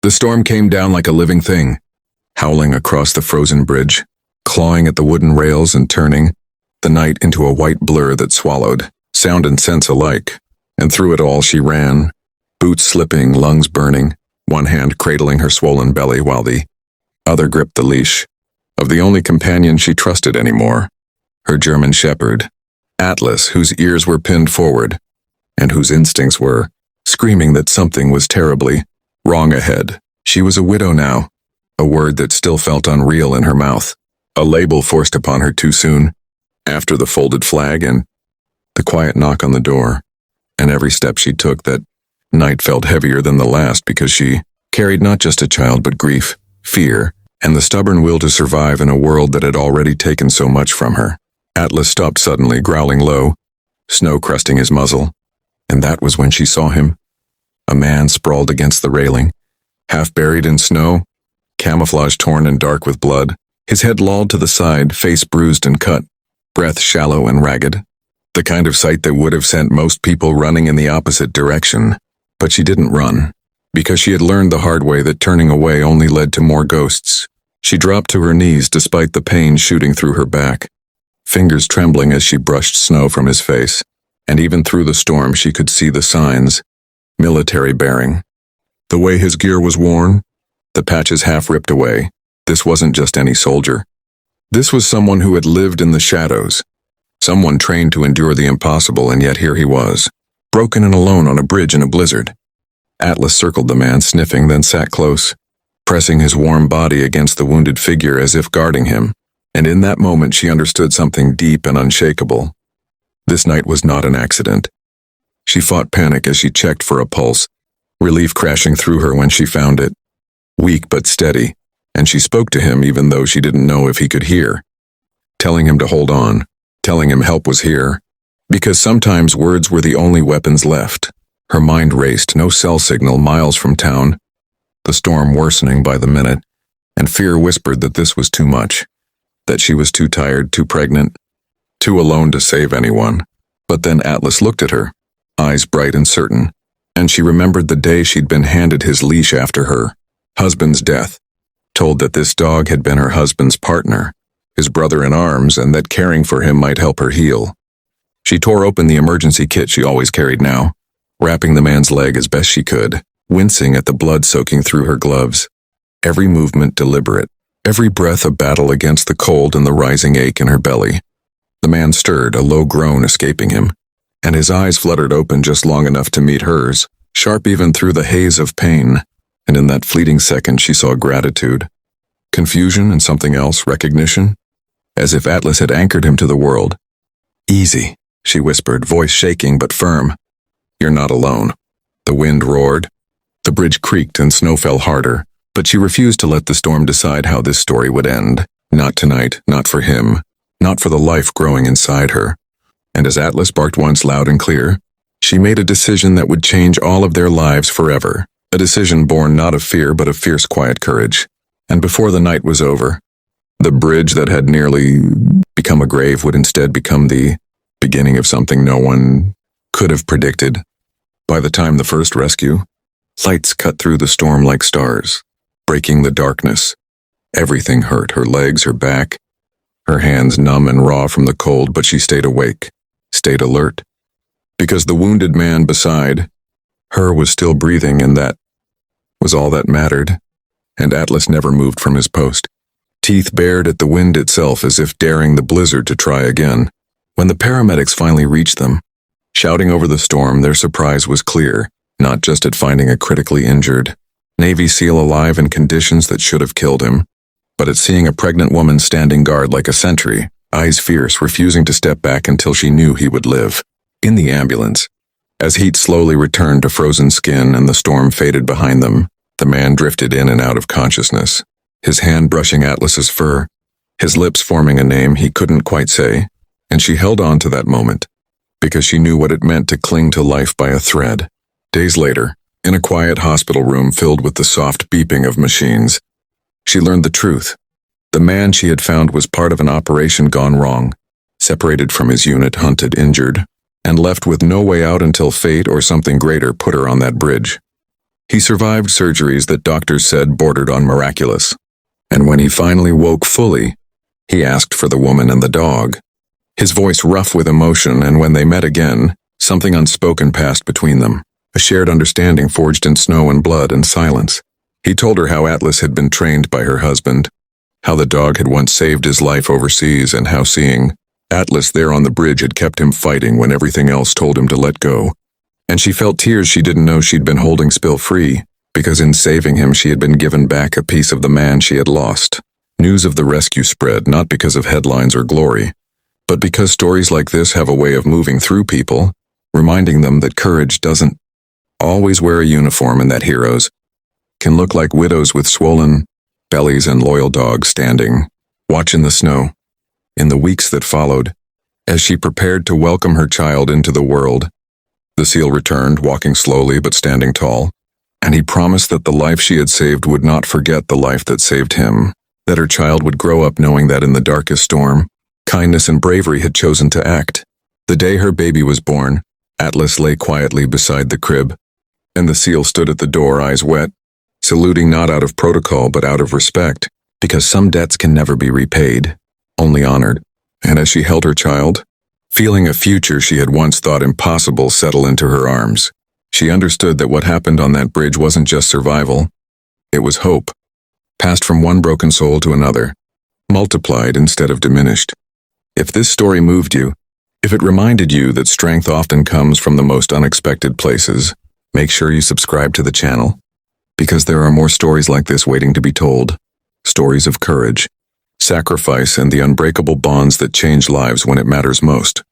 The storm came down like a living thing, howling across the frozen bridge, clawing at the wooden rails and turning the night into a white blur that swallowed sound and sense alike. And through it all she ran, boots slipping, lungs burning, one hand cradling her swollen belly while the other gripped the leash of the only companion she trusted anymore, her German shepherd, Atlas, whose ears were pinned forward, and whose instincts were screaming that something was terribly wrong ahead. She was a widow now, a word that still felt unreal in her mouth, a label forced upon her too soon, after the folded flag and the quiet knock on the door, and every step she took that night felt heavier than the last because she carried not just a child but grief, fear, and the stubborn will to survive in a world that had already taken so much from her. Atlas stopped suddenly, growling low, snow crusting his muzzle, and that was when she saw him. A man sprawled against the railing, half buried in snow, camouflage torn and dark with blood, his head lolled to the side, face bruised and cut, breath shallow and ragged. The kind of sight that would have sent most people running in the opposite direction. But she didn't run, because she had learned the hard way that turning away only led to more ghosts. She dropped to her knees despite the pain shooting through her back, fingers trembling as she brushed snow from his face, and even through the storm she could see the signs, military bearing. The way his gear was worn, the patches half ripped away, this wasn't just any soldier. This was someone who had lived in the shadows, someone trained to endure the impossible, and yet here he was, broken and alone on a bridge in a blizzard. Atlas circled the man, sniffing, then sat close, pressing his warm body against the wounded figure as if guarding him, and in that moment she understood something deep and unshakable. This night was not an accident. She fought panic as she checked for a pulse, relief crashing through her when she found it, weak but steady, and she spoke to him even though she didn't know if he could hear, telling him to hold on, telling him help was here, because sometimes words were the only weapons left. Her mind raced, no cell signal miles from town, the storm worsening by the minute, and fear whispered that this was too much, that she was too tired, too pregnant, too alone to save anyone. But then Atlas looked at her, eyes bright and certain, and she remembered the day she'd been handed his leash after her husband's death, told that this dog had been her husband's partner, his brother in arms, and that caring for him might help her heal. She tore open the emergency kit she always carried now, wrapping the man's leg as best she could, wincing at the blood soaking through her gloves, every movement deliberate, every breath a battle against the cold and the rising ache in her belly. The man stirred, a low groan escaping him, and his eyes fluttered open just long enough to meet hers, sharp even through the haze of pain, and in that fleeting second she saw gratitude, confusion and something else, recognition, as if Atlas had anchored him to the world. "Easy," she whispered, voice shaking but firm. "You're not alone." The wind roared, the bridge creaked and snow fell harder, but she refused to let the storm decide how this story would end. Not tonight, not for him, not for the life growing inside her. And as Atlas barked once loud and clear, she made a decision that would change all of their lives forever. A decision born not of fear but of fierce quiet courage. And before the night was over, the bridge that had nearly become a grave would instead become the beginning of something no one could have predicted. By the time the first rescue, lights cut through the storm like stars, breaking the darkness. Everything hurt, her legs, her back, her hands numb and raw from the cold, but she stayed awake, stayed alert, because the wounded man beside her was still breathing, and that was all that mattered. And Atlas never moved from his post, teeth bared at the wind itself as if daring the blizzard to try again. When the paramedics finally reached them, shouting over the storm, their surprise was clear, not just at finding a critically injured Navy SEAL alive in conditions that should have killed him, but at seeing a pregnant woman standing guard like a sentry, eyes fierce, refusing to step back until she knew he would live. In the ambulance, as heat slowly returned to frozen skin and the storm faded behind them, the man drifted in and out of consciousness, his hand brushing Atlas's fur, his lips forming a name he couldn't quite say, and she held on to that moment, because she knew what it meant to cling to life by a thread. Days later, in a quiet hospital room filled with the soft beeping of machines, she learned the truth. The man she had found was part of an operation gone wrong, separated from his unit, hunted, injured, and left with no way out until fate or something greater put her on that bridge. He survived surgeries that doctors said bordered on miraculous. And when he finally woke fully, he asked for the woman and the dog. His voice rough with emotion, and when they met again, something unspoken passed between them, a shared understanding forged in snow and blood and silence. He told her how Atlas had been trained by her husband, how the dog had once saved his life overseas, and how seeing Atlas there on the bridge had kept him fighting when everything else told him to let go. And she felt tears she didn't know she'd been holding spill free, because in saving him she had been given back a piece of the man she had lost. News of the rescue spread, not because of headlines or glory, but because stories like this have a way of moving through people, reminding them that courage doesn't always wear a uniform and that heroes can look like widows with swollen bellies and loyal dogs standing, watch in the snow. In the weeks that followed, as she prepared to welcome her child into the world, the seal returned, walking slowly but standing tall, and he promised that the life she had saved would not forget the life that saved him, that her child would grow up knowing that in the darkest storm, kindness and bravery had chosen to act. The day her baby was born, Atlas lay quietly beside the crib, and the seal stood at the door, eyes wet, saluting not out of protocol but out of respect, because some debts can never be repaid, only honored. And as she held her child, feeling a future she had once thought impossible settle into her arms, she understood that what happened on that bridge wasn't just survival, it was hope, passed from one broken soul to another, multiplied instead of diminished. If this story moved you, if it reminded you that strength often comes from the most unexpected places, make sure you subscribe to the channel, because there are more stories like this waiting to be told. Stories of courage, sacrifice, and the unbreakable bonds that change lives when it matters most.